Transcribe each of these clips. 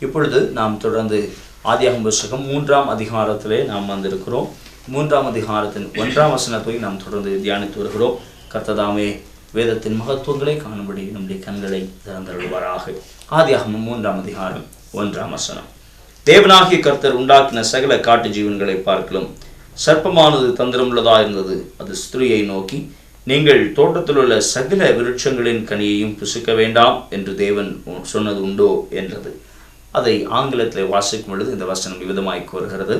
இப்பொழுது நாம் தொடர்ந்து ஆதியாகமம் புத்தகம் 3ஆம் அதிகாரத்திலே நாம் வந்திருக்கிறோம். 3ஆம் அதிகாரத்தின் 1ஆம் வசனத்தை நாம் தொடர்ந்து தியானித்து வருகிறோம். கர்த்ததாமே வேதத்தின் மகத்துவங்களை காணும்படி நம்முடைய கண்களை திறந்தருள்வாராக. ஆதியாகமம் 3ஆம் அதிகாரம் 1ஆம் வசனம். தேவனாகிய கர்த்தர் உண்டாக்கின சகல காட்டு ஜீவன்களை பார்க்கலாம் சர்ப்பமானது தந்திரமுள்ளதா இருந்தது. அது ஸ்திரீயை நோக்கி, நீங்கள் தோட்டத்தில் உள்ள சகல விருட்சங்களின் கனியையும் புசிக்க வேண்டாம் என்று தேவன் சொன்னது உண்டோ என்றது. அதை ஆங்கிலத்தில் வாசிக்கும் பொழுது இந்த வசனம் விதமாய் கூறுகிறது.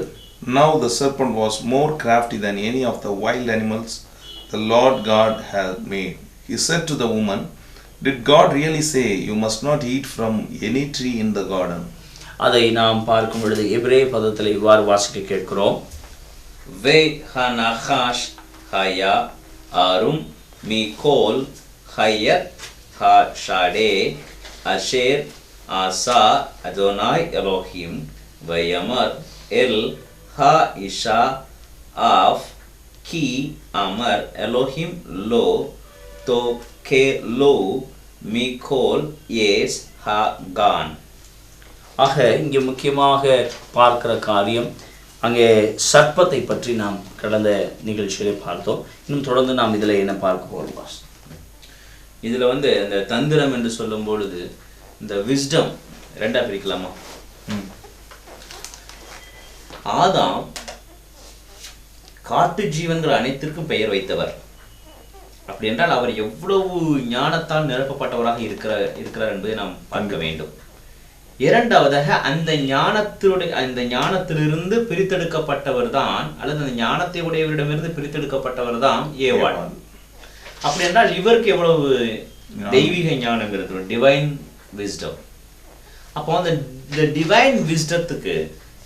Now the serpent was more crafty than any of the wild animals the Lord God had made. He said to the woman, Did God really say you must not eat from any tree in the garden? அதை நாம் பார்க்கும் பொழுது எபிரேய பதத்தில் இவ்வாறு வாசிக்க கேட்கிறோம். והנחש היה ערום מכל חיות השדה אשר עשה אדוני אלוהים ויאמר אל האישה אף כי אמר אלוהים לא תאכלו מכל עץ הגן. ஆக இங்கே முக்கியமாக பார்க்கிற காரியம், அங்கே சர்ப்பத்தை பற்றி நாம் கடந்த நிகழ்ச்சியிலே பார்த்தோம். இன்னும் தொடர்ந்து நாம் இதில் என்ன பார்க்க போகிறோம்? இதில் இந்த தந்திரம் என்று சொல்லும் பொழுது இந்த விஸ்டம் ரெண்டா பிரிக்கலாமா? ஆதாம் காட்டு ஜீவன்கள் அனைத்திற்கும் பெயர் வைத்தவர். அப்படி என்றால் அவர் எவ்வளவு ஞானத்தால் நிரப்பப்பட்டவராக இருக்கிறார் என்பதை நாம் பார்க்க வேண்டும். இரண்டாவதாக அந்த ஞானத்திலிருந்து பிரித்தெடுக்கப்பட்டவர் தான், அல்லது அந்த ஞானத்தை உடையவரிடமிருந்து பிரித்தெடுக்கப்பட்டவர் தான் ஏவாள். அப்படி என்றால் இவருக்கு எவ்வளவு தெய்வீக ஞானங்கிறது, டிவைன் விஸ்டம். அப்போ அந்த டிவைன் விஸ்டத்துக்கு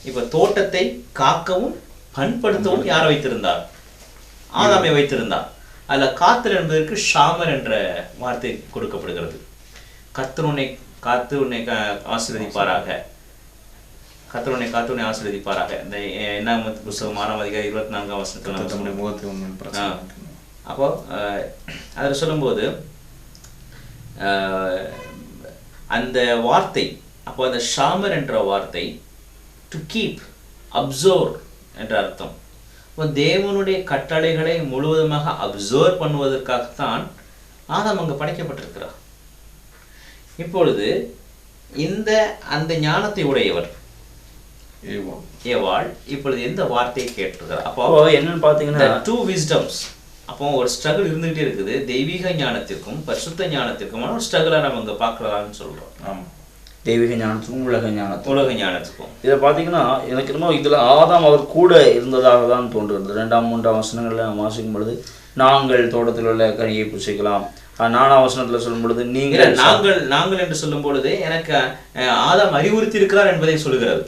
இப்ப தோட்டத்தை காக்கவும் பண்படுத்தவும் யாரை வைத்திருந்தார்? ஆதாமை வைத்திருந்தார். அதுல காத்தல் என்பதற்கு ஷாமர் என்ற வார்த்தை கொடுக்கப்படுகிறது. கர்த்தர் காத்து உன்னை ஆசீர்வதிப்பாராக, கர்த்தர் உன்னை காத்து உன்னை ஆசீர்வதிப்பாராக. இந்த என்னாம் புத்தகம் 6ஆம் அதிகாரம் 24ஆம் வசனத்துல அப்போ அதில் சொல்லும்போது அந்த வார்த்தை, அப்போ அந்த ஷாமர் என்ற வார்த்தை டு கீப், அப்சர்வ் என்ற அர்த்தம். இப்போ தேவனுடைய கட்டளைகளை முழுவதுமாக அப்சர்வ் பண்ணுவதற்காகத்தான் ஆதாம் அங்கு படைக்கப்பட்டிருக்கிறார். இப்பொழுது அந்த ஞானத்தை உடையவர் ஏவாள் இப்பொழுது எந்த வார்த்தையை கேட்டிருக்கிறார்? அப்போ என்னன்னு பார்த்தீங்கன்னா டூ விஸ்டம்ஸ். அப்போ ஒரு ஸ்ட்ரகிள் இருந்துகிட்டே இருக்குது. தெய்வீக ஞானத்திற்கும் பரிசுத்த ஞானத்திற்குமான ஒரு ஸ்ட்ரகிளை நம்ம இங்கே பார்க்கலாம்னு சொல்கிறோம். ஆமாம், தெய்வீக ஞானத்துக்கும் உலக ஞானத்துக்கும். இதை பார்த்தீங்கன்னா எனக்கு என்னமோ இதில் ஆதாம் அவர் கூட இருந்ததாக தான் தோன்றுகிறது. 2ஆம் 3ஆம் வசனங்களில் நாம் வாசிக்கும் பொழுது நாங்கள் தோட்டத்தில் உள்ள கனியை புசிக்கலாம். 4ஆம் வசனத்தில் சொல்லும் பொழுது நாங்கள் என்று சொல்லும் பொழுது எனக்கு ஆதாம் அறிவுறுத்தி இருக்கிறார் என்பதை சொல்லுகிறது.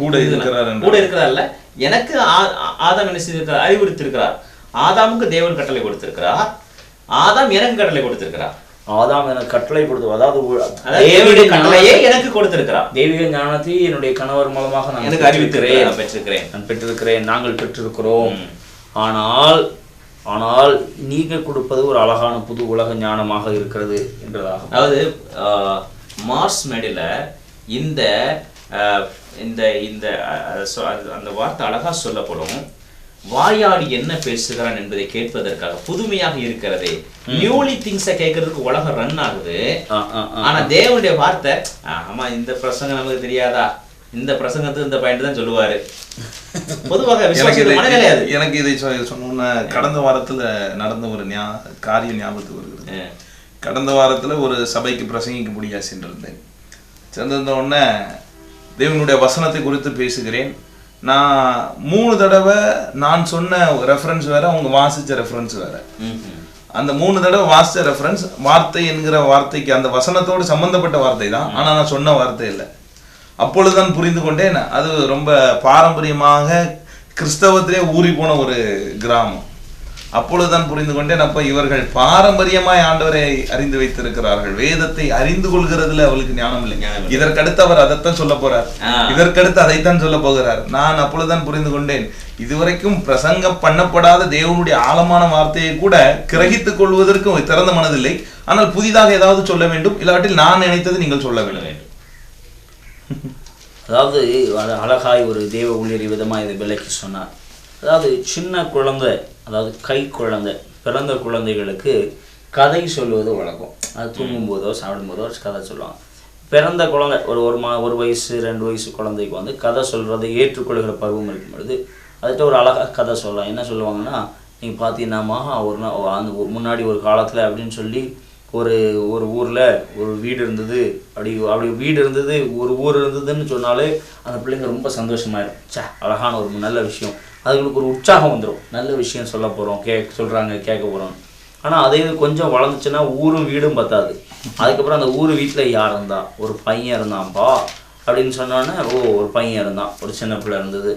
கூட இருக்கிறார். எனக்கு ஆதாம் என்ன செய்திருக்கிறார்? அறிவுறுத்தி இருக்கிறார். ஆதாமுக்கு தேவன் கட்டளை கொடுத்திருக்கிறார். ஆதாம் எனக்கு கட்டளை கொடுத்திருக்கிறார். ஆதாம் எனக்கு கட்டளை கொடுத்து, அதாவது கட்டளையே எனக்கு கொடுத்திருக்கிறார். தெய்வீக ஞானத்தை என்னுடைய கணவர் மூலமாக நான் எனக்கு அறிவித்திருக்கிறேன், நான் பெற்றிருக்கிறேன், நாங்கள் பெற்றிருக்கிறோம். ஆனால் நீங்கள் கொடுப்பது ஒரு அழகான புது உலக ஞானமாக இருக்கிறது என்றதாக. அதாவது மார்ஸ் மேடில் இந்த அந்த வார்த்தை அழகா சொல்லப்படும். வாயாடி என்ன பேசுகிறான் என்பதை கேட்பதற்காக புதுமையாக இருக்கிறதே. நியூலி திங்ஸை கேட்கறதுக்கு உலகம் ரன் ஆகுது. ஆனா தேவனுடைய வார்த்தை, ஆமா இந்த பிரசங்கம் நமக்கு தெரியாதா, இந்த பிரசங்கத்துக்கு இந்த பாயிண்ட் தான் சொல்லுவாரு. பொதுவாக எனக்கு இதை சொன்ன கடந்த வாரத்துல நடந்த ஒரு காரியம் ஞாபகத்துக்கு வருகிறது. கடந்த வாரத்துல ஒரு சபைக்கு பிரசங்கிக்க முடியா சென்றிருந்தேன். சென்றிருந்த உடனே தேவனுடைய வசனத்தை குறித்து பேசுகிறேன். நான் 3 தடவை நான் சொன்ன ரெஃபரன்ஸ் வேற, அவங்க வாசிச்ச ரெஃபரன்ஸ் வேற. அந்த 3 தடவை வாசிச்ச ரெஃபரன்ஸ் வார்த்தை என்கிற வார்த்தைக்கு அந்த வசனத்தோடு சம்பந்தப்பட்ட வார்த்தை தான், ஆனா நான் சொன்ன வார்த்தை இல்லை. அப்பொழுதுதான் புரிந்து கொண்டேன், அது ரொம்ப பாரம்பரியமாக கிறிஸ்தவத்திலே ஊறி போன ஒரு கிராமம். அப்பொழுதுதான் புரிந்து கொண்டேன், அப்ப இவர்கள் பாரம்பரியமாய் ஆண்டவரை அறிந்து வைத்திருக்கிறார்கள். வேதத்தை அறிந்து கொள்கிறதுல அவளுக்கு ஞானம் இல்லை. இதற்கடுத்து அவர் அதைத்தான் சொல்ல போறார், இதற்கடுத்து அதைத்தான் சொல்ல போகிறார். நான் அப்பொழுதுதான் புரிந்து கொண்டேன், இதுவரைக்கும் பிரசங்கம் பண்ணப்படாத தேவனுடைய ஆழமான வார்த்தையை கூட கிரகித்துக் கொள்வதற்கு திறந்த மனதில்லை. ஆனால் புதிதாக ஏதாவது சொல்ல வேண்டும், இல்லாட்டில் நான் நினைத்தது நீங்கள் சொல்ல வேண்டும். அதாவது அழகாய் ஒரு தேவ ஊழியர் விதமாக இதை விலைக்கு சொன்னார். அதாவது சின்ன குழந்தை, அதாவது கை குழந்தை, பிறந்த குழந்தைகளுக்கு கதை சொல்வது வழக்கம். அது தூங்கும்போதோ சாப்பிடும்போதோ கதை சொல்லுவாங்க. பிறந்த குழந்தை ஒரு வயசு 2 வயசு குழந்தைக்கு வந்து கதை சொல்கிறதை ஏற்றுக்கொள்கிற பருவம் இருக்கும் பொழுது அதுகிட்ட ஒரு அழகாக கதை சொல்லலாம். என்ன சொல்லுவாங்கன்னா, நீங்கள் பார்த்தீங்கன்னாமா அந்த முன்னாடி ஒரு காலத்தில் அப்படின்னு சொல்லி ஒரு ஊரில் ஒரு வீடு இருந்தது, அப்படி வீடு இருந்தது, ஒரு ஊர் இருந்ததுன்னு சொன்னாலே அந்த பிள்ளைங்க ரொம்ப சந்தோஷமாயிடும். அழகான ஒரு நல்ல விஷயம், அதுங்களுக்கு ஒரு உற்சாகம் வந்துடும். நல்ல விஷயம் சொல்ல போகிறோம், கேட்க போகிறோம். ஆனால் அதே கொஞ்சம் வளர்ந்துச்சுன்னா ஊரும் வீடும் பத்தாது. அதுக்கப்புறம் அந்த ஊர் வீட்டில் யார் இருந்தா, ஒரு பையன் இருந்தான்ப்பா அப்படின்னு சொன்னோன்னே, ஒரு பையன் இருந்தான், ஒரு சின்ன பிள்ளை இருந்தது,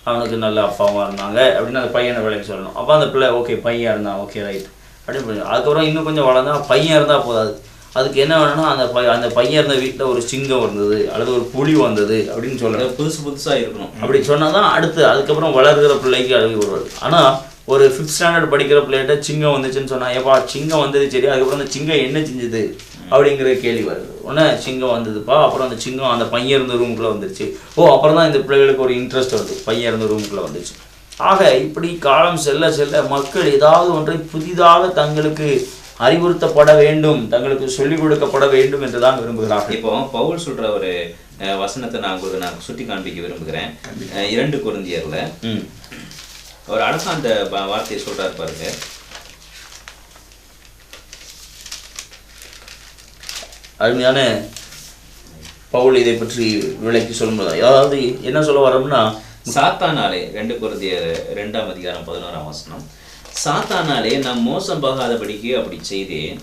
அவனுக்கு நல்ல அப்பாவாக இருந்தாங்க அப்படின்னு அந்த பையனை வேலைக்கு சொல்லணும். அப்போ அந்த பிள்ளை ஓகே பையன் இருந்தான், ஓகே ரைட் அப்படின்னு. அதுக்கப்புறம் இன்னும் கொஞ்சம் வளர்ந்தா பையன் இருந்தால் போதாது, அதுக்கு என்ன வேணும்னா அந்த பையன் இருந்த வீட்டில் ஒரு சிங்கம் இருந்தது அல்லது ஒரு புலி வந்தது அப்படின்னு சொல்லணும். புதுசாக இருக்கணும் அப்படி சொன்னால் தான் அடுத்து வளர்கிற பிள்ளைக்கு அழுகி வருவாது. ஆனால் ஒரு 5th ஸ்டாண்டர்ட் படிக்கிற பிள்ளைகிட்ட சிங்கம் வந்துச்சுன்னு சொன்னால், ஏப்பா சிங்கம் வந்தது சரி, அதுக்கப்புறம் அந்த சிங்கம் என்ன செஞ்சுது அப்படிங்கிற கேள்வி வருது. உடனே சிங்கம் வந்ததுப்பா, அப்புறம் அந்த சிங்கம் அந்த பையன் இருந்த ரூமுக்குள்ளே வந்துருச்சு. அப்புறம் தான் இந்த பிள்ளைகளுக்கு ஒரு இன்ட்ரெஸ்ட் வருது, பையன் இருந்த ரூமுக்குள்ளே வந்துச்சு. ஆக இப்படி காலம் செல்ல செல்ல மக்கள் ஏதாவது ஒன்றை புதிதாக தங்களுக்கு அறிவுறுத்தப்பட வேண்டும், தங்களுக்கு சொல்லிக் கொடுக்கப்பட வேண்டும் என்று தான் விரும்புகிறார்கள். இப்போ பவுல் சொல்ற ஒரு வசனத்தை நான் சுட்டி காண்பிக்க விரும்புகிறேன். 2 கொரிந்தியர்ல ஒரு அழகா அந்த வார்த்தையை சொல்றாரு பாருங்க. அருமையான பவுல் இதை பற்றி விளக்கி சொல்லும்போது அதாவது என்ன சொல்ல வரோம்னா, சாத்தானாலே 2 கொரிந்தியர் 2ஆம் அதிகாரம் 11ஆம் வசனம், சாத்தானாலே நாம் மோசம் போகாதபடிக்கு அப்படி செய்தேன்,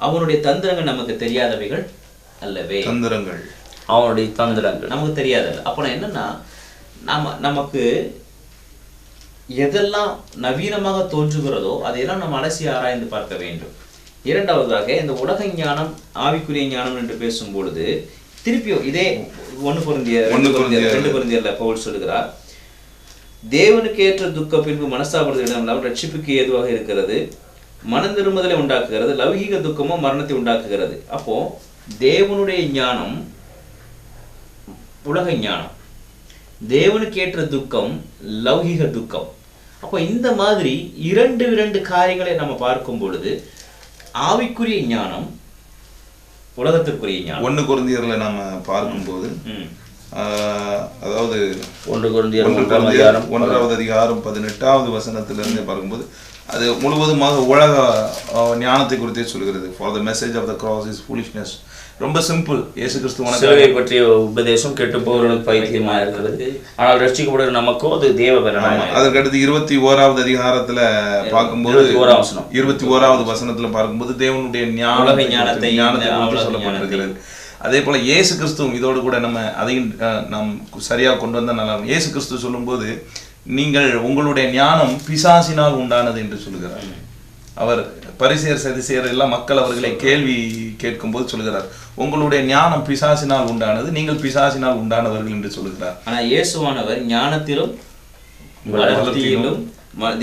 அவனுடைய தந்திரங்கள் நமக்கு தெரியாதவைகள் அல்லவே. தந்திரங்கள், அவனுடைய தந்திரங்கள் நமக்கு தெரியாதல்ல. அப்போ என்னன்னா, நமக்கு எதெல்லாம் நவீனமாக தோன்றுகிறதோ அதையெல்லாம் நம்ம அலசி ஆராய்ந்து பார்க்க வேண்டும். 2வதாக இந்த உலக ஞானம் ஆவிக்குரிய ஞானம் என்று பேசும் பொழுது திருப்பியும் இதே 2 கொரிந்தியர்ல பவுல் சொல்லுகிறார், தேவனுக்கு ஏற்ற துக்க பின்பு மனஸ்தாபப்படுத்தும் ரட்சிப்புக்கு ஏதுவாக இருக்கிறது, மனம் திரும்புதலை உண்டாக்குகிறது, லௌகீக துக்கமோ மரணத்தை உண்டாக்குகிறது. அப்போ தேவனுடைய ஞானம் உலக ஞானம், தேவனுக்கு ஏற்ற துக்கம் லௌகீக துக்கம். அப்போ இந்த மாதிரி 2 காரியங்களை நம்ம பார்க்கும் பொழுது ஆவிக்குரிய ஞானம், உலகத்திற்குரிய ஞானம். 1 கொரிந்தியர்ல நாம பார்க்கும்போது அதாவது 1 கொரிந்தியர் 1ஆவது அதிகாரம் 18ஆவது வசனத்திலிருந்து பார்க்கும்போது அது முழுவதுமாக உலக ஞானத்தை குறித்தே சொல்கிறது. For the message of the cross is foolishness. ரொம்ப சிம்பிள். இயேசு கிறிஸ்து சிலுவை பற்றிய உபதேசம் கெட்டு போகிறவர்களுக்கு பைத்தியமாக இருக்கிறது, ஆனால் ரட்சிக்கப்படுகிற நமக்கோ அது தேவ பலன். அதற்கடுத்து 21ஆவது அதிகாரத்துல பார்க்கும்போது 21ஆவது வசனத்துல பார்க்கும்போது தேவனுடைய ஞானத்தை சொல்லப்பட்டிருக்கிறது. அதே போல இயேசு கிறிஸ்துவும் இதோடு கூட நம்ம அதையும் நாம் சரியாக கொண்டு வந்தா நல்லா. இயேசு கிறிஸ்து சொல்லும்போது நீங்கள் உங்களுடைய ஞானம் பிசாசினால் உண்டானது என்று சொல்லுகிறார். அவர் பரிசேயர் சதுசேயர் எல்லாம் மக்கள் அவர்களை கேள்வி கேட்கும் போது சொல்லுகிறார், உங்களுடைய ஞானம் பிசாசினால் உண்டானது, நீங்கள் பிசாசினால் உண்டானவர்கள் என்று சொல்லுகிறார். ஆனா இயேசுவானவர் ஞானத்திலும் வளர்ச்சியிலும்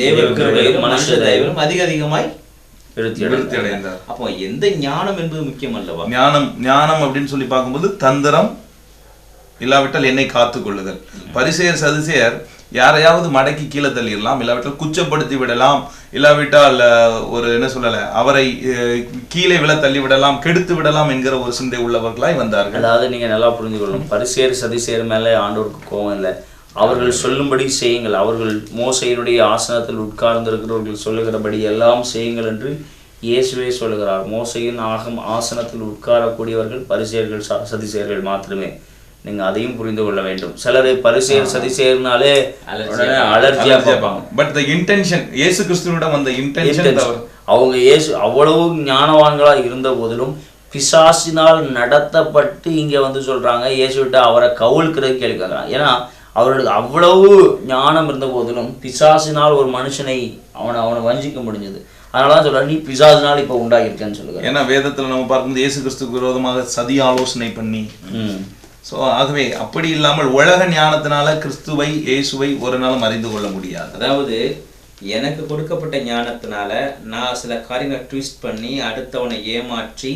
தேவர்களும் மனுஷ தயவிலும் அதிகமாய் விருத்தி அடைந்தார். அப்போ எந்த ஞானம் என்பது முக்கியம் அல்லவா? ஞானம் அப்படின்னு சொல்லி பார்க்கும்போது தந்திரம் இல்லாவிட்டால் என்னை காத்துக் கொள்ளுதல். பரிசேயர் சதுசேயர் யாரையாவது மடக்கி கீழே தள்ளிடலாம், இல்லாவிட்டால் குச்சப்படுத்தி விடலாம், இல்லாவிட்டால் ஒரு என்ன சொல்லல அவரை கீழே விழ தள்ளி விடலாம், கெடுத்து விடலாம் என்கிற ஒரு சிந்தை உள்ளவர்களாய் வந்தார்கள். அதாவது நீங்க நல்லா புரிந்து கொள்ளணும், பரிசேயர் சதுசேயர் மேலே ஆண்டவருக்கு கோபம் இல்லை, அவர்கள் சொல்லும்படி செய்யுங்கள், அவர்கள் மோசையினுடைய ஆசனத்தில் உட்கார்ந்திருக்கிறவர்கள் சொல்லுகிறபடி எல்லாம் செய்யுங்கள் என்று இயேசுவே சொல்லுகிறார். மோசையின் ஆசனத்தில் உட்காரக்கூடியவர்கள் பரிசேயர்கள் சதுசேயர்கள் மாத்திரமே. நீங்க அதையும் புரிந்து கொள்ள வேண்டும். சிலர் பரிசேயர் சதுசேயர்னாலே அலர்ஜியா பார்ப்பாங்க. பட் தி இன்டென்ஷன், இயேசு கிறிஸ்துவிடம் அந்த இன்டென்ஷன், அவங்க இயேசு அவ்வளவு ஞானவான்களா இருந்த போதிலும் பிசாசினால் நடத்தப்பட்டு இங்க வந்து சொல்றாங்க இயேசுவிட்ட அவரை கவுழ்க்கிறது கேட்கிறாங்க. ஏன்னா அவர்களுக்கு அவ்வளவு ஞானம் இருந்த போதிலும் பிசாசினால் ஒரு மனுஷனை அவனை வஞ்சிக்க முடிஞ்சது. அதனாலதான் சொல்ற, நீ பிசாசினால் இப்ப உண்டாகிருக்கேன்னு சொல்லுங்க. ஏன்னா வேதத்துல நம்ம பார்க்கும்போது இயேசு கிறிஸ்துக்கு விரோதமாக சதி ஆலோசனை பண்ணி, ஸோ ஆகவே அப்படி இல்லாமல் உலக ஞானத்தினால கிறிஸ்துவை இயேசுவை ஒரு நாளும் அறிந்து கொள்ள முடியாது. அதாவது எனக்கு கொடுக்கப்பட்ட ஞானத்தினால நான் சில காரியங்களை ட்விஸ்ட் பண்ணி அடுத்தவனை ஏமாற்றி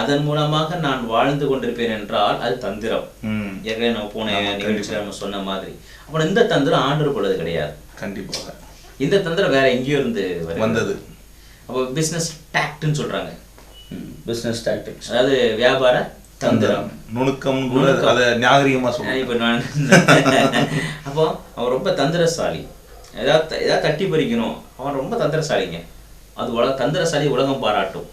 அதன் மூலமாக நான் வாழ்ந்து கொண்டிருப்பேன் என்றால் அது தந்திரம். ஏற்கனவே நம்ம போன நிகழ்ச்சியில் நம்ம சொன்ன மாதிரி. அப்போ இந்த தந்திரம் ஆண்டவர் உள்ளது கிடையாது. கண்டிப்பாக இந்த தந்திரம் வேற எங்கேயோ இருந்து வந்தது. அப்போ பிஸ்னஸ் டாக்ட்னு சொல்றாங்க. பிஸ்னஸ் டாக்டிக்ஸ், அதாவது வியாபார தந்திரம், நுணுக்கம் கூட அதை நாகரிகமா சொல்றேன். இப்போ நான் அப்போ அவன் ரொம்ப தந்திரசாலி. ஏதாவது தட்டி பறிக்கணும், அவன் ரொம்ப தந்திரசாலிங்க. அது தந்திரசாலி உலகம் பாராட்டும்.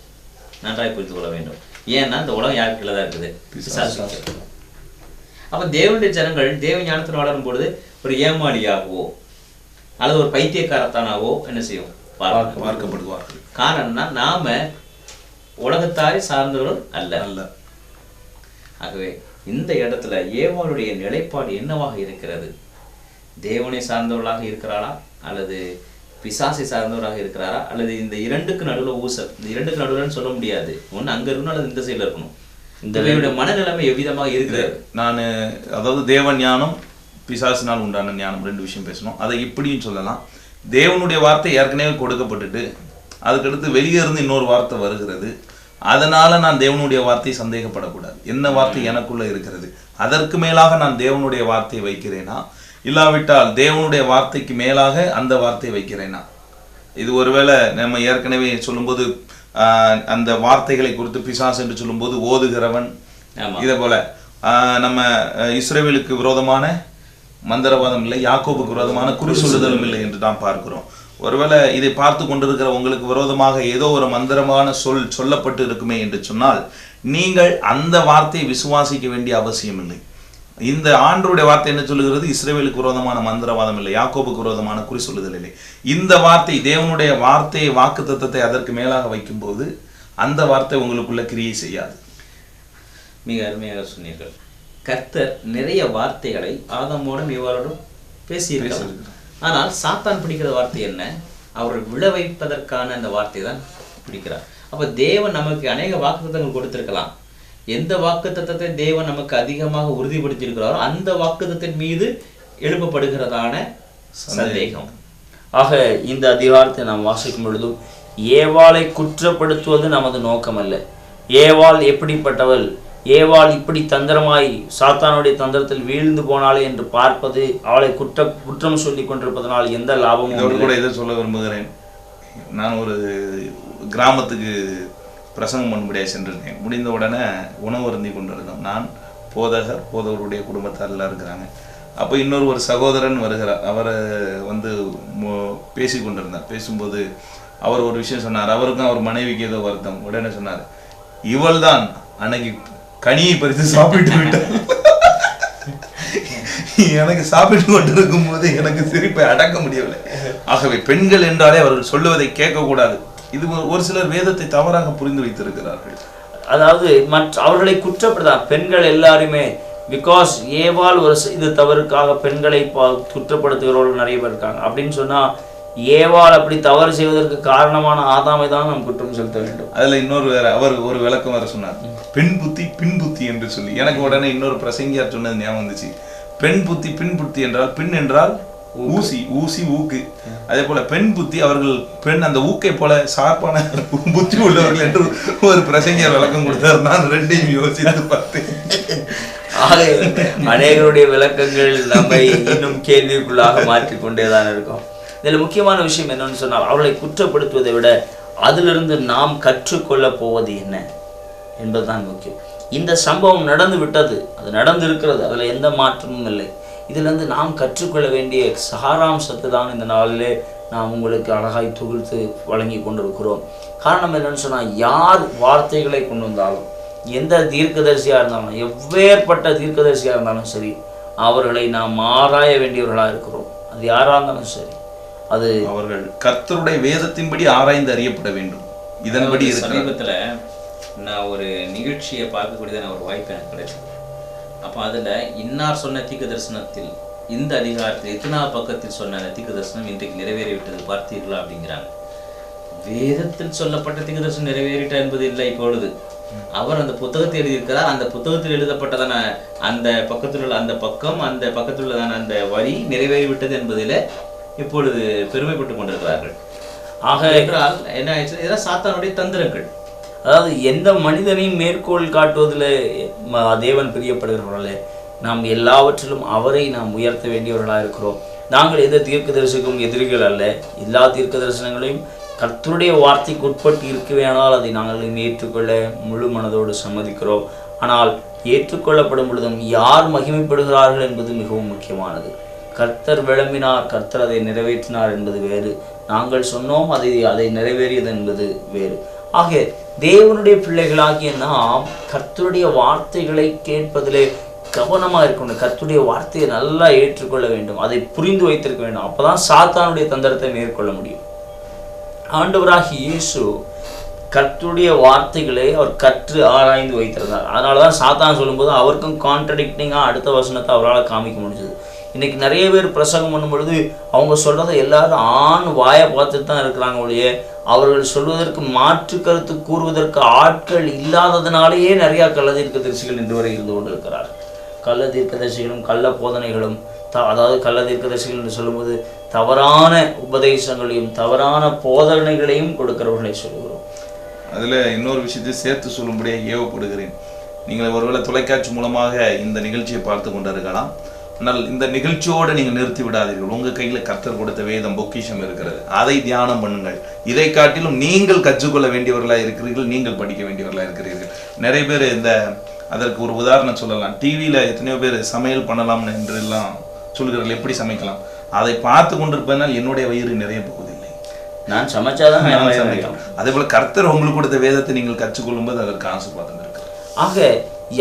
நன்றாய் புரிந்து கொள்ள வேண்டும். ஏன்னா இந்த உலகம் யாருக்கு கீழே தான் இருக்குது. அப்போ தேவனுடைய ஜனங்கள் தேவ ஞானத்தில் வளரும் பொழுது ஒரு ஏமாளியாகவோ அல்லது ஒரு பைத்தியக்காரத்தானாவோ என்ன செய்யும் பார்க்கப்படுவார்கள். காரணம்னா நாம உலகத்தாரை சார்ந்தவர்கள் அல்ல. ஆகவே இந்த இடத்துல ஏவாளுடைய நிலைப்பாடு என்னவாக இருக்கிறது? தேவனை சார்ந்தவர்களாக இருக்கிறாரா அல்லது பிசாசை சார்ந்தவராக இருக்கிறாரா அல்லது இந்த இரண்டுக்கு நடுவில் ஊசல்? இந்த இரண்டுக்கு நடுவில் சொல்ல முடியாது. ஒன்று அங்க இருக்கணும் அல்லது இந்த சைடில் இருக்கணும். இந்த மனநிலைமை எவ்விதமாக இருக்கிறது? நான் அதாவது தேவ ஞானம் பிசாசினால் உண்டான ஞானம் ரெண்டு விஷயம் பேசணும். அதை இப்படியும் சொல்லலாம். தேவனுடைய வார்த்தை ஏற்கனவே கொடுக்கப்பட்டுட்டு அதுக்கடுத்து வெளியே இருந்து இன்னொரு வார்த்தை வருகிறது. அதனால நான் தேவனுடைய வார்த்தையை சந்தேகப்படக்கூடாது. என்ன வார்த்தை எனக்குள்ள இருக்கிறது, அதற்கு மேலாக நான் தேவனுடைய வார்த்தையை வைக்கிறேனா, இல்லாவிட்டால் தேவனுடைய வார்த்தைக்கு மேலாக அந்த வார்த்தையை வைக்கிறேனா? இது ஒருவேளை நம்ம ஏற்கனவே சொல்லும்போது அந்த வார்த்தைகளை குறித்து பிசாசு என்று சொல்லும்போது ஓதுகிறவன், இதே போல நம்ம இஸ்ரவேலுக்கு விரோதமான மந்திரவாதம் இல்லை, யாக்கோபுக்கு விரோதமான குறி சொல்லுதலும் இல்லை என்று நாம் பார்க்கிறோம். ஒருவேளை இதை பார்த்து கொண்டிருக்கிற உங்களுக்கு விரோதமாக ஏதோ ஒரு மந்திரமான சொல்லப்பட்டு இருக்குமே என்று சொன்னால் நீங்கள் அந்த வார்த்தையை விசுவாசிக்க வேண்டிய அவசியம் இல்லை. இந்த ஆண்டவருடைய வார்த்தை என்ன சொல்லுகிறது? இஸ்ரவேலுக்கு விரோதமான மந்திரவாதம் இல்லை, யாக்கோபுக்கு விரோதமான குறி சொல்லுதல் இல்லை. இந்த வார்த்தை தேவனுடைய வார்த்தையை, வாக்கு தத்தத்தை அதற்கு மேலாக வைக்கும்போது அந்த வார்த்தை உங்களுக்குள்ள கிரியை செய்யாது. மிக அருமையாக சொன்னீர்கள். கர்த்தர் நிறைய வார்த்தைகளை ஆதாமோடும் ஏவாளோடும் பேசியிருக்கிறார். ஆனால் சாத்தான் பிடிக்கிற வார்த்தை என்ன? அவரை விழ வைப்பதற்கான அந்த வார்த்தை தான் பிடிக்கிறார். அப்ப தேவன் நமக்கு அநேக வாக்குத்தத்தங்கள் கொடுத்திருக்கலாம். எந்த வாக்குத்தத்தத்தை தேவன் நமக்கு அதிகமாக உறுதிப்படுத்தி இருக்கிறாரோ அந்த வாக்குத்தத்தின் மீது எழுப்பப்படுகிறதான சந்தேகம். ஆக இந்த அதிகாரத்தை நாம் வாசிக்கும் பொழுதும் ஏவாளை குற்றப்படுத்துவது நமது நோக்கம் அல்ல. ஏவாள் எப்படிப்பட்டவள், ஏவாள் இப்படி தந்திரமாய் சாத்தானுடைய தந்திரத்தில் வீழ்ந்து போனாலே என்று பார்ப்பது, அவளை குற்றம் சொல்லி கொண்டிருப்பதனால் எந்த லாபமும் கூட இதை சொல்ல விரும்புகிறேன். நான் ஒரு கிராமத்துக்கு பிரசங்கம் பண்ணும்படியாக சென்றிருக்கேன். முடிந்த உடனே உணவு அருந்தி கொண்டிருந்தோம். நான் போதகருடைய குடும்பத்தார் எல்லாம் இருக்கிறாங்க. அப்போ ஒரு சகோதரன் வருகிறார். அவரை பேசி கொண்டிருந்தார். பேசும்போது அவர் ஒரு விஷயம் சொன்னார். அவருக்கும் அவர் மனைவிக்கு ஏதோ வருத்தம். உடனே சொன்னார், இவள் தான் அன்னைக்கு கனியை பறித்து சாப்பிட்டு விட்டார். எனக்கு சாப்பிட்டு கொண்டிருக்கும் போது எனக்கு சிரிப்பை அடக்க முடியவில்லை. ஆகவே பெண்கள் என்றாலே அவர்கள் சொல்லுவதை கேட்கக்கூடாது. இது ஒரு சிலர் வேதத்தை தவறாக புரிந்து வைத்திருக்கிறார்கள். அதாவது அவர்களை குற்றப்படுத்த பெண்கள் எல்லாருமே பிகாஸ் ஏவாள் ஒரு இது தவறுக்காக பெண்களை குற்றப்படுத்துகிறவர்கள் நிறைய பேர் இருக்காங்க. அப்படின்னு சொன்னா ஏவாள் அப்படி தவறு செய்வதற்கு காரணமான ஆதாமை தான் நாம் குற்றம் செலுத்த வேண்டும். அதுல அவர் ஒரு விளக்கம் வர சொன்னார், பெண் புத்தி பின் புத்தி என்று சொல்லி. எனக்கு உடனே இன்னொரு பிரசங்கியார் சொன்னது ஞாபகம் வந்துச்சு. பெண் புத்தி பின் புத்தி என்றால், பின் என்றால் ஊசி ஊக்கு. அதே போல பெண் புத்தி, அவர்கள் பெண் அந்த ஊக்கை போல சார்பான புத்தி உள்ளவர்கள் என்று ஒரு பிரசங்கியார் விளக்கம் கொடுத்தார். நான் ரெண்டையும் யோசித்து பார்த்தேன். அநேகருடைய விளக்கங்கள் நம்மை இன்னும் கேள்விக்குள்ளாக மாற்றிக்கொண்டேதான் இருக்கும். இதுல முக்கியமான விஷயம் என்னன்னு சொன்னால், அவர்களை குற்றப்படுத்துவதை விட அதிலிருந்து நாம் கற்றுக்கொள்ள போவது என்ன என்பதுதான் முக்கியம். இந்த சம்பவம் நடந்து விட்டது, அது நடந்து இருக்கிறது, அதுல எந்த மாற்றமும் இல்லை. இதிலிருந்து நாம் கற்றுக்கொள்ள வேண்டிய சாராம்சத்தை தான் இந்த நாளிலே நாம் உங்களுக்கு அழகாய் தொகுத்து வழங்கி கொண்டிருக்கிறோம். காரணம் என்னன்னு சொன்னால், யார் வார்த்தைகளை கொண்டு வந்தாலும், எந்த தீர்க்கதரிசியாக இருந்தாலும், எவ்வேற்பட்ட தீர்க்கதரிசியாக இருந்தாலும் சரி, அவர்களை நாம் ஆராய வேண்டியவர்களாக இருக்கிறோம். அது யாராக இருந்தாலும் சரி, அது அவர்கள் கர்த்தருடைய வேதத்தின்படி ஆராய்ந்து அறியப்பட வேண்டும். இதன்படி சமீபத்தில் நான் ஒரு நிகழ்ச்சியை பார்க்கக்கூடியதான ஒரு வாய்ப்பு எனக்கு கிடைச்சது. அப்போ அதில் இன்னார் சொன்ன தீர்க்க தரிசனத்தில் இந்த அதிகாரத்தில் இத்தனாவது பக்கத்தில் சொன்ன தீர்க்க தரிசனம் இன்றைக்கு நிறைவேறிவிட்டது பார்த்தீர்களா அப்படிங்கிறாங்க. வேதத்தில் சொல்லப்பட்ட தீர்க்க தரிசனம் நிறைவேறிட்ட என்பது இல்லை. இப்பொழுது அவர் அந்த புத்தகத்தை எழுதியிருக்கிறார். அந்த புத்தகத்தில் எழுதப்பட்டதான அந்த பக்கத்தில் உள்ள அந்த பக்கம், அந்த பக்கத்தில் உள்ளதான அந்த வரி நிறைவேறிவிட்டது என்பதில் இப்பொழுது பெருமைப்பட்டு கொண்டிருக்கிறார்கள். ஆக என்றால் என்ன ஆயிடுச்சு? இதெல்லாம் சாத்தானுடைய தந்திரங்கள். அதாவது எந்த மனிதனையும் மேற்கோள் காட்டுவதில் தேவன் பிரியப்படுகிறவர்களே, நாம் எல்லாவற்றிலும் அவரை நாம் உயர்த்த வேண்டியவர்களாக இருக்கிறோம். நாங்கள் எந்த தீர்க்க தரிசனக்கும் எதிரிகள் அல்ல. எல்லா தீர்க்க தரிசனங்களையும் கர்த்தருடைய வார்த்தைக்கு உட்பட்டு இருக்கவேனால் அதை நாங்கள் ஏற்றுக்கொள்ள முழு மனதோடு சம்மதிக்கிறோம். ஆனால் ஏற்றுக்கொள்ளப்படும் பொழுதும் யார் மகிமைப்படுகிறார்கள் என்பது மிகவும் முக்கியமானது. கர்த்தர் விளம்பினார், கர்த்தர் அதை நிறைவேற்றினார் என்பது வேறு. நாங்கள் சொன்னோம், அதை நிறைவேறியது என்பது வேறு. ஆக தேவனுடைய பிள்ளைகளாகிய நாம் கர்த்தருடைய வார்த்தைகளை கேட்பதிலே கவனமாக இருக்கணும். கர்த்தருடைய வார்த்தையை நல்லா ஏற்றுக்கொள்ள வேண்டும், அதை புரிந்து வைத்திருக்க வேண்டும். அப்போதான் சாத்தானுடைய தந்திரத்தை மேற்கொள்ள முடியும். ஆண்டவராகிய இயேசு கர்த்தருடைய வார்த்தைகளை அவர் கற்று ஆராய்ந்து வைத்திருந்தார். அதனால தான் சாத்தான் சொல்லும்போது அவருக்கும் கான்ட்ரடிக்டிங்காக அடுத்த வசனத்தை அவரால் காமிக்க முடிஞ்சது. இன்றைக்கி நிறைய பேர் பிரசங்கம் பண்ணும் பொழுது அவங்க சொல்கிறத எல்லாரும் ஆண் வாயை பார்த்துட்டு தான் இருக்கிறாங்க ஒழிய அவர்கள் சொல்வதற்கு மாற்று கருத்து கூறுவதற்கு ஆட்கள் இல்லாததுனாலேயே நிறையா கள்ள தீர்க்கதரிசிகள் இன்று வரை இருந்து கொண்டு இருக்கிறார். கள்ள தீர்க்கதரிசிகளும் கள்ள போதனைகளும் அதாவது கள்ள தீர்க்கதரிசிகள் என்று சொல்லும்போது தவறான உபதேசங்களையும் தவறான போதனைகளையும் கொடுக்கிறவர்களை சொல்லுகிறோம். அதில் இன்னொரு விஷயத்தை சேர்த்து சொல்லும்படியாக ஏவப்படுகிறேன். நீங்கள் ஒருவேளை தொலைக்காட்சி மூலமாக இந்த நிகழ்ச்சியை பார்த்து கொண்டிருக்கலாம். ஆனால் இந்த நிகழ்ச்சியோடு நீங்கள் நிறுத்தி விடாதீர்கள். உங்கள் கையில் கர்த்தர் கொடுத்த வேதம் பொக்கிஷம் இருக்கிறது, அதை தியானம் பண்ணுங்கள். இதை காட்டிலும் நீங்கள் கற்றுக்கொள்ள வேண்டியவர்களாக இருக்கிறீர்கள், நீங்கள் படிக்க வேண்டியவர்களாக இருக்கிறீர்கள். நிறைய பேர் அதற்கு ஒரு உதாரணம் சொல்லலாம். டிவியில் எத்தனையோ பேர் சமையல் பண்ணலாம் என்று எல்லாம் சொல்கிறார்கள், எப்படி சமைக்கலாம். அதை பார்த்து கொண்டிருப்பதனால் என்னுடைய வயிறு நிறைய போவதில்லை, நான் சமைச்சாதான் சமைக்கலாம். அதே போல கர்த்தர் உங்களுக்கு கொடுத்த வேதத்தை நீங்கள் கற்றுக்கொள்ளும் போது அதற்கு ஆசீர்வாதம் இருக்கு. ஆக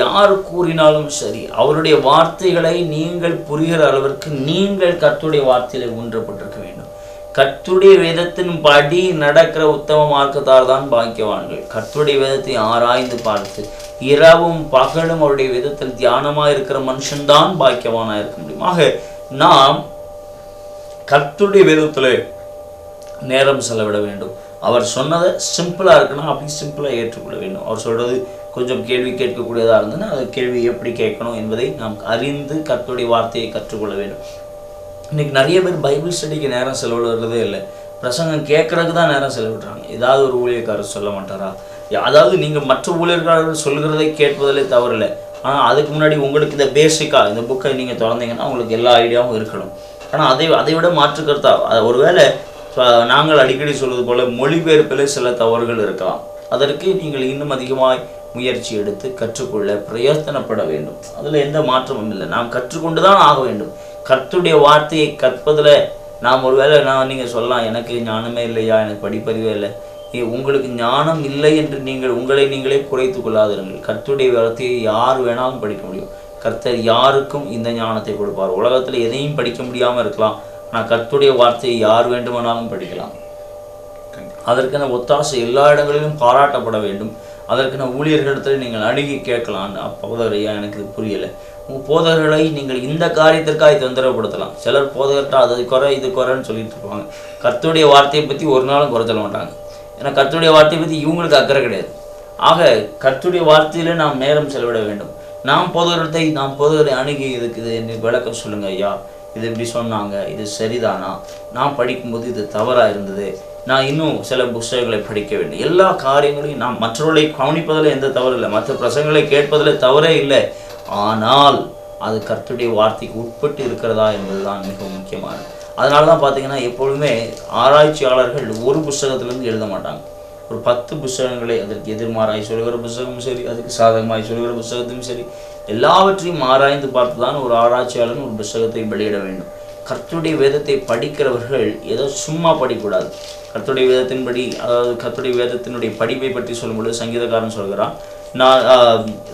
யார் கூறினாலும் சரி, அவருடைய வார்த்தைகளை நீங்கள் புரிகிற அளவிற்கு நீங்கள் கர்த்தருடைய வார்த்தையில ஊன்றப்பட்டிருக்க வேண்டும். கர்த்தருடைய வேதத்தின் படி நடக்கிற உத்தம மார்க்கத்தார் தான் பாக்கியவான்கள். கர்த்தருடைய வேதத்தை ஆராய்ந்து பார்த்து இரவும் பகலும் அவருடைய வேதத்தில் தியானமாக இருக்கிற மனுஷன்தான் பாக்கியவானா இருக்க முடியும். ஆக நாம் கர்த்தருடைய வேதத்தில் நேரம் செலவிட வேண்டும். அவர் சொன்னதை சிம்பிளாக இருக்குன்னா அப்படி சிம்பிளாக ஏற்றுக்கொள்ள வேண்டும். அவர் சொல்கிறது கொஞ்சம் கேள்வி கேட்கக்கூடியதாக இருந்ததுன்னா அது கேள்வி எப்படி கேட்கணும் என்பதை நாம் அறிந்து கர்த்தருடைய வார்த்தையை கற்றுக்கொள்ள வேண்டும். இன்றைக்கி நிறைய பேர் பைபிள் ஸ்டடிக்கு நேரம் செலவிடுறதே இல்லை, பிரசங்கம் கேட்குறதுக்கு தான் நேரம் செலவிடுறாங்க. ஏதாவது ஒரு ஊழியக்காரர் சொல்ல மாட்டாரா? அதாவது நீங்கள் மற்ற ஊழியர்கள் சொல்கிறதை கேட்பதிலே தவறில்லை, ஆனால் அதுக்கு முன்னாடி உங்களுக்கு இந்த பேசிக்காக இந்த புக்கை நீங்கள் திறந்தீங்கன்னா உங்களுக்கு எல்லா ஐடியாவும் இருக்கணும். ஆனால் அதை விட மாற்று கருத்தா ஒருவேளை நாங்கள் அடிக்கடி சொல்வது போல மொழிபெயர்ப்பில் சில தவறுகள் இருக்கலாம். அதற்கு நீங்கள் இன்னும் அதிகமாக முயற்சி எடுத்து கற்றுக்கொள்ள பிரயத்தனப்பட வேண்டும். அதில் எந்த மாற்றமும் இல்லை. நாம் கற்றுக்கொண்டு தான் ஆக வேண்டும். கர்த்தருடைய வார்த்தையை கற்பதில் நாம் ஒருவேளை நீங்கள் சொல்லலாம், எனக்கு ஞானமே இல்லையா, எனக்கு படிப்பறிவே இல்லை. உங்களுக்கு ஞானம் இல்லை என்று நீங்கள் உங்களை நீங்களே குறைத்து கொள்ளாதிருங்கள். கர்த்தருடைய வார்த்தையை யார் வேணாலும் படிக்க முடியும். கர்த்தர் யாருக்கும் இந்த ஞானத்தை கொடுப்பார். உலகத்தில் எதையும் படிக்க முடியாமல் இருக்கலாம், ஆனால் கர்த்தருடைய வார்த்தையை யார் வேண்டுமானாலும் படிக்கலாம். அதற்கான ஒத்தாசை எல்லா இடங்களிலும் பாராட்டப்பட வேண்டும். அதற்கான ஊழியர்களிடத்தில் நீங்கள் அணுகி கேட்கலாம், போதகரையா எனக்கு இது புரியலை. உங்கள் போதகர்களை நீங்கள் இந்த காரியத்திற்காக தொந்தரவுப்படுத்தலாம். சிலர் போதகர்கிட்ட அது குறை இது குறைன்னு சொல்லிட்டு இருப்பாங்க. கர்த்தருடைய வார்த்தையை பற்றி ஒரு நாளும் குறை சொல்ல மாட்டாங்க. ஏன்னா கர்த்தருடைய வார்த்தையை பற்றி இவங்களுக்கு அக்கறை கிடையாது. ஆக கர்த்தருடைய வார்த்தையில் நாம் நேரம் செலவிட வேண்டும். நாம் போதகரை அணுகி இதுக்கு இது விளக்கம் சொல்லுங்க ஐயா, இது இப்படி சொன்னாங்க, இது சரிதானா, நான் படிக்கும்போது இது தவறாக இருந்தது, நான் இன்னும் சில புத்தகங்களை படிக்க வேண்டும். எல்லா காரியங்களையும் நாம் மற்றவர்களை கவனிப்பதில் எந்த தவறு இல்லை, மற்ற பிரசங்களை கேட்பதில் தவறே இல்லை. ஆனால் அது கர்த்தருடைய வார்த்தைக்கு உட்பட்டு இருக்கிறதா என்பதுதான் மிகவும் முக்கியமானது. அதனால தான் பார்த்தீங்கன்னா எப்பொழுதுமே ஆராய்ச்சியாளர்கள் ஒரு புத்தகத்திலேருந்து எழுத மாட்டாங்க. ஒரு 10 புத்தகங்களை அதற்கு எதிர்மாறாய் சொல்லுகிற புத்தகமும் சரி, அதுக்கு சாதகமாய் சொல்லுகிற புத்தகத்தையும் சரி, எல்லாவற்றையும் ஆராய்ந்து பார்த்து தான் ஒரு ஆராய்ச்சியாளன் ஒரு புத்தகத்தை வெளியிட வேண்டும். கர்த்தருடைய வேதத்தை படிக்கிறவர்கள் ஏதோ சும்மா படிக்கக்கூடாது. கர்த்தருடைய வேதத்தின்படி, அதாவது கர்த்தருடைய வேதத்தினுடைய படிப்பை பற்றி சொல்லும் பொழுது சங்கீதக்காரன் சொல்கிறான்,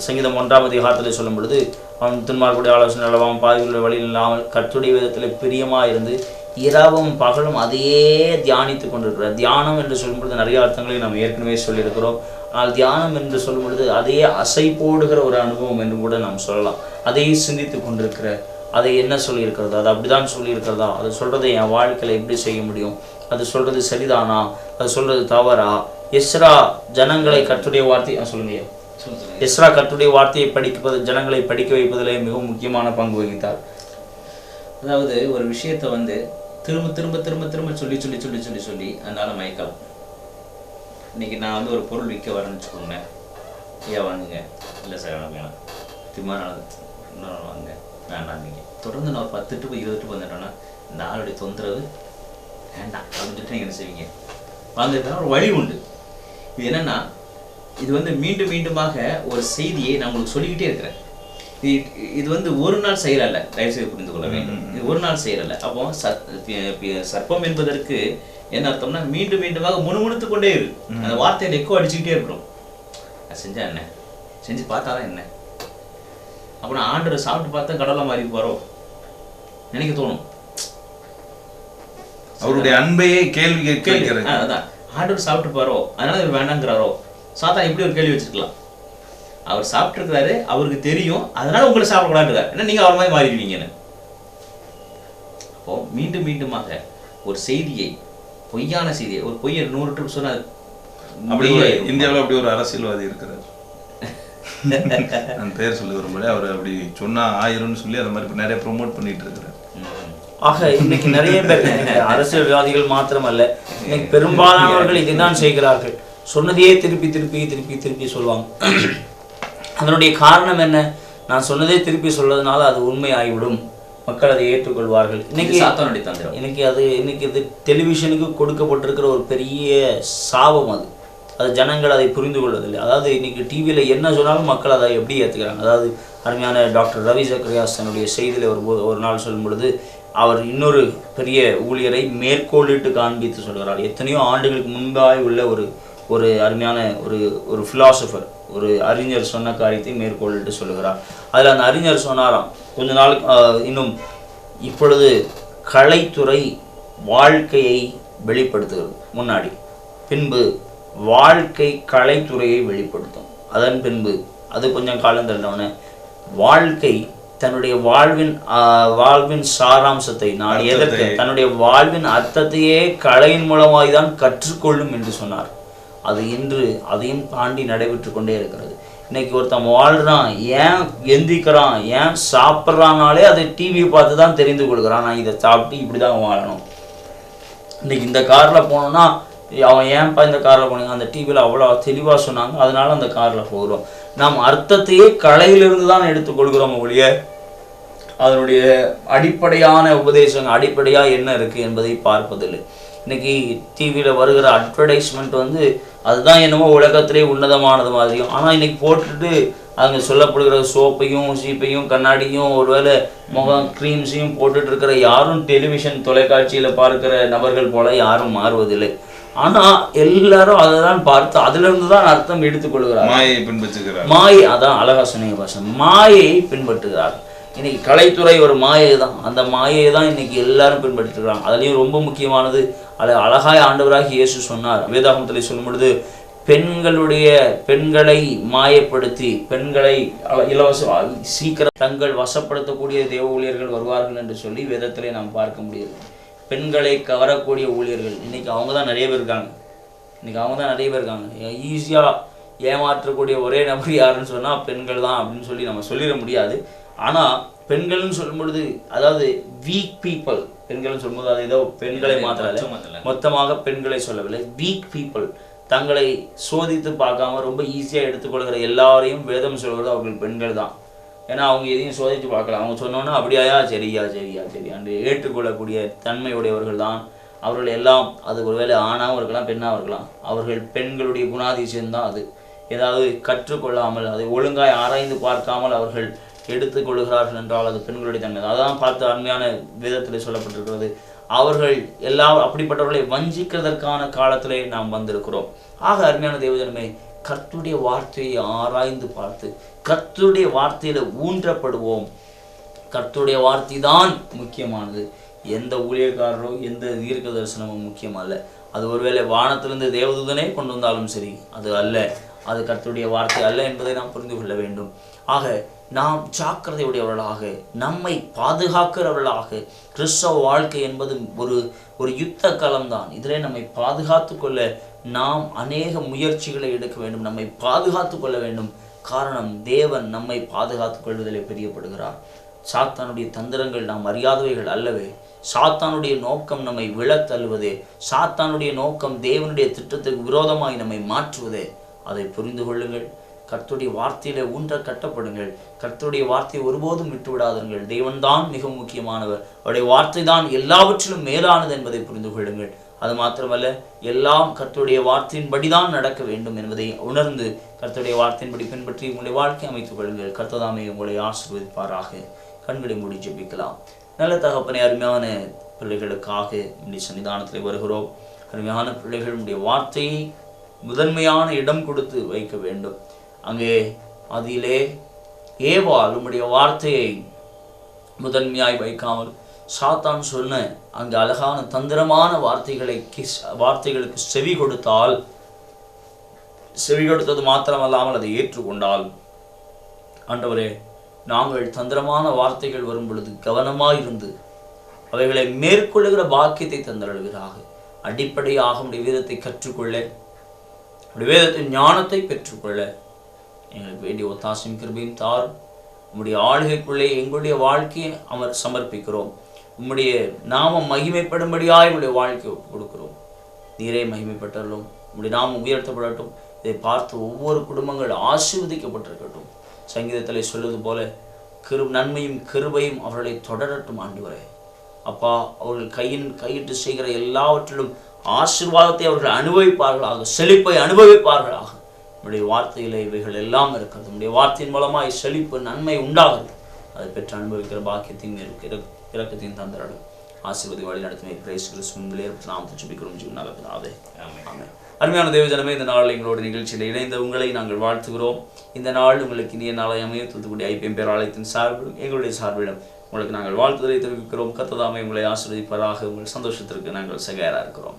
சங்கீதம் 1ஆம் அதிகாரத்தில் சொல்லும் பொழுது, அவன் துன்மார்க்குடைய ஆலோசனை அளவாம் பாதிகளுடைய வழியில் இல்லாமல் கர்த்தருடைய வேதத்தில் பிரியமாக இருந்து இரவும் பகலும் அதையே தியானித்து கொண்டிருக்கிறார். தியானம் என்று சொல்லும் பொழுது நிறைய அர்த்தங்களை நாம் ஏற்கனவே சொல்லியிருக்கிறோம். ஆனால் தியானம் என்று சொல்லும் பொழுது அதையே அசை போடுகிற ஒரு அனுபவம் என்று கூட நாம் சொல்லலாம். அதையே சிந்தித்து கொண்டிருக்கிற, அதை என்ன சொல்லியிருக்கிறதா, அது அப்படிதான் சொல்லியிருக்கிறதா, அது சொல்கிறதை என் வாழ்க்கையில் எப்படி செய்ய முடியும், அது சொல்கிறது சரிதானா, அது சொல்கிறது தவறா. எஸ்ரா ஜனங்களை கர்த்தருடைய வார்த்தை சொல்லுங்க. எஸ்ரா கர்த்தருடைய வார்த்தையை ஜனங்களை படிக்க வைப்பதிலே மிகவும் முக்கியமான பங்கு வகித்தார். அதாவது ஒரு விஷயத்தை திரும்ப திரும்ப திரும்ப திரும்ப சொல்லி சொல்லி சொல்லி சொல்லி சொல்லி அதனால மயக்கலாம். இன்னைக்கு நான் வந்து ஒரு பொருள் விற்க வரேன்னு வச்சுக்கோங்களேன், ஐயா வாங்குங்க, இல்லை சார் எனக்கு வேணாம், திம்மானாலும் இன்னொரு வாங்க வேண்டாம், நீங்கள் தொடர்ந்து நான் ஒரு 10 ட்ரிப்பு 20 ட்ரிப்பு வந்துட்டோன்னா இந்த ஆளுடைய தொந்தரவு வேண்டாம் அப்படின்னு சொல்லிட்டு நீங்கள் என்ன செய்வீங்க, வாங்கிருக்கா ஒரு வழி உண்டு. இது என்னன்னா, இது வந்து மீண்டும் மீண்டுமாக ஒரு செய்தியை நான் உங்களுக்கு சொல்லிக்கிட்டே இருக்கிறேன். இது வந்து ஒரு நாள் செயலல்ல, தயவுசெய்து புரிந்து கொள்ள வேண்டும். இது ஒரு நாள் செயலல்ல. அப்போ சர்ப்பம் என்பதற்கு என்ன அர்த்தம்னா, மீண்டும் மீண்டுமாக முணுமுணுத்து கொண்டே இருக்கு, அந்த வார்த்தையில எக்கோ அடிச்சுக்கிட்டே இருக்கிறோம். அது செஞ்சா என்ன, செஞ்சு பார்த்தாதான் என்ன, அப்புறம் ஆண்டரை சாப்பிட்டு பார்த்தா கடவுளா மாறி போறோம் நினைக்க தோணும். அவருடைய அன்பையே கேள்வி கேட்கிறது. அதான் ஆண்டவர் சாப்பிட்டு பாரோ, அதனால இவர் வேண்டாங்கிறாரோ. சாத்தா இப்படி ஒரு கேள்வி வச்சிருக்கலாம். அவர் சாப்பிட்டு இருக்கிறாரு, அவருக்கு தெரியும், அதனால உங்களை சாப்பிடக்கூடாது, ஏன்னா நீங்க அவர் மாதிரி மாறிடுவீங்கன்னு. அப்போ மீண்டும் மீண்டுமாக ஒரு செய்தியை, பொய்யான செய்தியை, ஒரு பொய்யை 100 ட்ரிப் சொன்னா அப்படி இந்தியாவில் அப்படி ஒரு அரசியல்வாதி இருக்கிறார். நான் பேர் சொல்ல விரும்பல, அவர் அப்படி சொன்னா ஆயிரும்னு சொல்லி அதை மாதிரி நிறைய ப்ரொமோட் பண்ணிட்டு இருக்கிறார். ஆக இன்னைக்கு நிறைய பேர் அரசியல்வாதிகள் மாத்திரமல்ல, இன்னைக்கு பெரும்பாலானவர்கள் இதுதான் செய்கிறார்கள். சொன்னதையே திருப்பி திருப்பி திருப்பி திருப்பி சொல்லுவாங்க. அதனுடைய காரணம் என்ன? நான் சொன்னதே திருப்பி சொல்றதுனால அது உண்மை ஆகிவிடும், மக்கள் அதை ஏற்றுக்கொள்வார்கள். இன்னைக்கு அது டெலிவிஷனுக்கு கொடுக்கப்பட்டிருக்கிற ஒரு பெரிய சாபம். அது ஜனங்கள் அதை புரிந்து கொள்வதில்லை. அதாவது இன்னைக்கு டிவியில் என்ன சொன்னாலும் மக்கள் அதை எப்படி ஏற்றுக்கிறாங்க. அதாவது அருமையான டாக்டர் ரவி சக்கரியாஸ் தன்னுடைய செய்தியில் ஒரு நாள் சொல்லும் பொழுது அவர் இன்னொரு பெரிய ஊழியரை மேற்கோளிட்டு காண்பித்து சொல்கிறார். எத்தனையோ ஆண்டுகளுக்கு முன்பாக உள்ள ஒரு அருமையான ஒரு ஃபிலாசபர், ஒரு அறிஞர் சொன்ன காரியத்தை மேற்கோளிட்டு சொல்லுகிறார். அதில் அந்த அறிஞர் சொன்னாராம், கொஞ்ச நாள் இன்னும் இப்பொழுது கலைத்துறை வாழ்க்கையை வெளிப்படுத்துகிறது முன்னாடி, பின்பு வாழ்க்கை கலைத்துறையை வெளிப்படுத்தும், அதன் பின்பு அது கொஞ்சம் காலம் தள்ளவன வாழ்க்கை தன்னுடைய வாழ்வின் சாராம்சத்தை நான் எதற்கு தன்னுடைய வாழ்வின் அர்த்தத்தையே கலையின் மூலமாய் தான் கற்றுக்கொள்ளும் என்று சொன்னார். அது இன்று அதையும் தாண்டி நடைபெற்று கொண்டே இருக்கிறது. இன்னைக்கு ஒருத்தன் வாழ்றான், ஏன் எந்திக்கிறான், ஏன் சாப்பிட்றானாலே அதை டிவியை பார்த்து தான் தெரிந்து கொள்கிறான். நான் இதை சாப்பிட்டு இப்படி தான் வாழணும். இன்னைக்கு இந்த காரில் போனோன்னா அவன் ஏன்ப்பா இந்த காரில் போனீங்க, அந்த டிவியில் அவ்வளோ தெளிவாக சொன்னாங்க, அதனால அந்த காரில் போகிறோம். நாம் அர்த்தத்தையே கலையிலிருந்து தான் எடுத்துக்கொள்கிறோம் ஒழிய அதனுடைய அடிப்படையான உபதேசங்கள் அடிப்படையாக என்ன இருக்குது என்பதை பார்ப்பதில்லை. இன்னைக்கு டிவியில் வருகிற அட்வர்டைஸ்மெண்ட் அதுதான் என்னமோ உலகத்திலே உன்னதமானது மாதிரியும், ஆனால் இன்னைக்கு போட்டுட்டு அங்கே சொல்லப்படுகிற சோப்பையும் சீப்பையும் கண்ணாடியும் ஒருவேளை முகம் க்ரீம்ஸையும் போட்டுட்டு இருக்கிற யாரும் டெலிவிஷன் தொலைக்காட்சியில் பார்க்கிற நபர்கள் போல யாரும் மாறுவதில்லை. ஆனால் எல்லாரும் அதை தான் பார்த்து அதிலிருந்து தான் அர்த்தம் எடுத்துக்கொள்கிறார். மாயை பின்பற்றுகிறார். மாயை, அதான் அழகா சொன்னீங்க பாஷா, மாயை பின்பற்றுகிறார். இன்னைக்கு கலைத்துறை ஒரு மாயை தான், அந்த மாயையை தான் இன்னைக்கு எல்லாரும் பின்பற்றுகிறாங்க. அதுலேயும் ரொம்ப முக்கியமானது, அதை அழகாய் ஆண்டவராக இயேசு சொன்னார். வேதாகமத்தில் சொல்லும் பொழுது பெண்களை மாயப்படுத்தி பெண்களை சீக்கிரம் தங்கள் வசப்படுத்தக்கூடிய தேவ ஊழியர்கள் வருவார்கள் என்று சொல்லி வேதத்திலே நாம் பார்க்க முடியுது. பெண்களை கவரக்கூடிய ஊழியர்கள் இன்னைக்கு அவங்க தான் நிறைய பேர் இருக்காங்க. ஈஸியாக ஏமாற்றக்கூடிய ஒரே நபர் யாருன்னு சொன்னால் பெண்கள் தான் அப்படின்னு சொல்லி நம்ம சொல்லிட முடியாது. ஆனால் பெண்கள்னு சொல்லும் பொழுது, அதாவது வீக் பீப்புள், பெண்கள்னு சொல்லும்போது அது ஏதோ பெண்களை மாத்திரல, மொத்தமாக பெண்களை சொல்லவில்லை. வீக் பீப்புள், தங்களை சோதித்து பார்க்காம ரொம்ப ஈஸியாக எடுத்துக்கொள்கிற எல்லாரையும் வேதம் சொல்கிறது அவர்கள் பெண்கள் தான். ஏன்னா அவங்க எதையும் சோதித்து பார்க்கலாம், அவங்க சொன்னோன்னா அப்படியா சரியா என்று ஏற்றுக்கொள்ளக்கூடிய தன்மையுடையவர்கள் தான் அவர்கள் எல்லாம். அது ஒருவேளை ஆணாகவும் இருக்கலாம் பெண்ணாகவும் இருக்கலாம், அவர்கள் பெண்களுடைய குணாதிசயம்தான் அது. ஏதாவது கற்றுக்கொள்ளாமல் அதை ஒழுங்காய் ஆராய்ந்து பார்க்காமல் அவர்கள் எடுத்துக்கொள்கிறார்கள் என்றால் அது பெண்களுடைய தன்மை. அதான் பார்த்து அருமையான வேதத்தில் சொல்லப்பட்டிருக்கிறது. அவர்கள் எல்லாம் அப்படிப்பட்டவர்களை வஞ்சிக்கிறதற்கான காலத்திலே நாம் வந்திருக்கிறோம். ஆக அருமையான தேவஜனமே, கர்த்தருடைய வார்த்தையை ஆராய்ந்து பார்த்து கர்த்தருடைய வார்த்தையில ஊன்றப்படுவோம். கர்த்தருடைய வார்த்தை தான் முக்கியமானது. எந்த ஊழியக்காரரோ எந்த தீர்க்க தரிசனமும் முக்கியமல்ல. அது ஒருவேளை வானத்திலிருந்து தேவதூதனே கொண்டு வந்தாலும் சரி, அது அல்ல, அது கர்த்தருடைய வார்த்தை அல்ல என்பதை நாம் புரிந்து கொள்ள வேண்டும். ஆக நாம் ஜாக்கிரதையுடையவர்களாக, நம்மை பாதுகாக்கிறவர்களாக, கிறிஸ்தவ வாழ்க்கை என்பது ஒரு யுத்த களம்தான். இதிலே நம்மை பாதுகாத்து கொள்ள நாம் அநேக முயற்சிகளை எடுக்க வேண்டும், நம்மை பாதுகாத்து கொள்ள வேண்டும். காரணம், தேவன் நம்மை பாதுகாத்து கொள்வதிலே பிரியப்படுகிறார். சாத்தானுடைய தந்திரங்கள் நாம் அறியாதவைகள் அல்லவே. சாத்தானுடைய நோக்கம் நம்மை விழத்தள்ளுவதே. சாத்தானுடைய நோக்கம் தேவனுடைய திட்டத்துக்கு விரோதமாய் நம்மை மாற்றுவதே. அதை புரிந்து கொள்ளுங்கள். கர்த்தருடைய வார்த்தையிலே ஊன்ற கட்டப்படுங்கள். கர்த்தருடைய வார்த்தையை ஒருபோதும் விட்டு விடாதீர்கள். தேவன்தான் மிக முக்கியமானவர். அவருடைய வார்த்தை தான் எல்லாவற்றிலும் மேலானது என்பதை புரிந்து கொள்ளுங்கள். அது மாத்திரமல்ல, எல்லாம் கர்த்தருடைய வார்த்தையின்படிதான் நடக்க வேண்டும் என்பதை உணர்ந்து கர்த்தருடைய வார்த்தையின்படி பின்பற்றி உங்களுடைய வாழ்க்கை அமைத்துக் கொள்ளுங்கள். கர்த்ததாமே உங்களை ஆசீர்வதிப்பாராக. கண்களை மூடி ஜெபிக்கலாம். நல்ல தகப்பனே, அருமையான பிள்ளைகளுக்காக இந்த சன்னிதானத்தில் வருகிறோம். அருமையான பிள்ளைகளுடைய வார்த்தையை முதன்மையான இடம் கொடுத்து வைக்க வேண்டும். அங்கே அதிலே ஏவாள் உம்முடைய வார்த்தையை முதன்மையாய் வைக்காமல் சாத்தான் சொன்ன அங்கு அழகான தந்திரமான வார்த்தைகளுக்கு செவி கொடுத்தது மாத்திரமல்லாமல் அதை ஏற்றுக்கொண்டால், ஆண்டவரே, நாங்கள் தந்திரமான வார்த்தைகள் வரும் பொழுது கவனமாயிருந்து அவைகளை மேற்கொள்ளுகிற பாக்கியத்தை தந்தருள்வீராக. அடிப்படையாக உடைய வேதத்தை கற்றுக்கொள்ள, உடைய வேதத்தின் ஞானத்தை பெற்றுக்கொள்ள எங்களுக்கு வேண்டிய ஒத்தாசையும் கிருபையும் தாரும். உம்முடைய ஆளுகைக்குள்ளே எங்களுடைய வாழ்க்கையை சமர்ப்பிக்கிறோம். உம்முடைய நாமம் மகிமைப்படும்படியாய் உங்களுடைய வாழ்க்கையை கொடுக்கிறோம். நீரே மகிமைப்பட்டாலும் உம்முடைய நாமம் உயர்த்தப்படட்டும். இதை பார்த்து ஒவ்வொரு குடும்பங்கள் ஆசீர்வதிக்கப்பட்டிருக்கட்டும். சங்கீதத்தில் சொல்வது போல நன்மையும் கிருபையும் அவர்களை தொடரட்டும். ஆண்டவரே அப்பா, அவர்கள் கையிட்டு செய்கிற எல்லாவற்றிலும் ஆசீர்வாதத்தை அவர்கள் அனுபவிப்பார்களாக, செழிப்பை அனுபவிப்பார்களாக. நம்முடைய வார்த்தையிலே இவைகள் எல்லாம் இருக்கிறது. நம்முடைய வார்த்தையின் மூலமாய் செழிப்பு நன்மை உண்டாகுது. அதை பெற்று அனுபவிக்கிற பாக்கியத்தையும் இரக்கத்தையும் தந்தரடும். ஆசீர்வதி வழி நடத்துமே கிறிஸ்து கிறிஸ்துவின் நாமத்தை ஜெபிக்கிறோம். ஜீவனாக பிதாவே, ஆமென். அருமையான தேவஜனமே, இந்த நாள் எங்களோட நிகழ்ச்சியில் இணைந்த உங்களை நாங்கள் வாழ்த்துகிறோம். இந்த நாள் உங்களுக்கு இனிய நாளை அமைய தூத்துக்குடி IPM பேராலயத்தின் சார்பிலும் எங்களுடைய சார்பிலும் உங்களுக்கு நாங்கள் வாழ்த்துதலை தெரிவிக்கிறோம். கர்த்தர் தாமே உங்களை ஆசீர்வதிப்பதாக. உங்கள் சந்தோஷத்திற்கு நாங்கள் சகாயராக இருக்கிறோம்.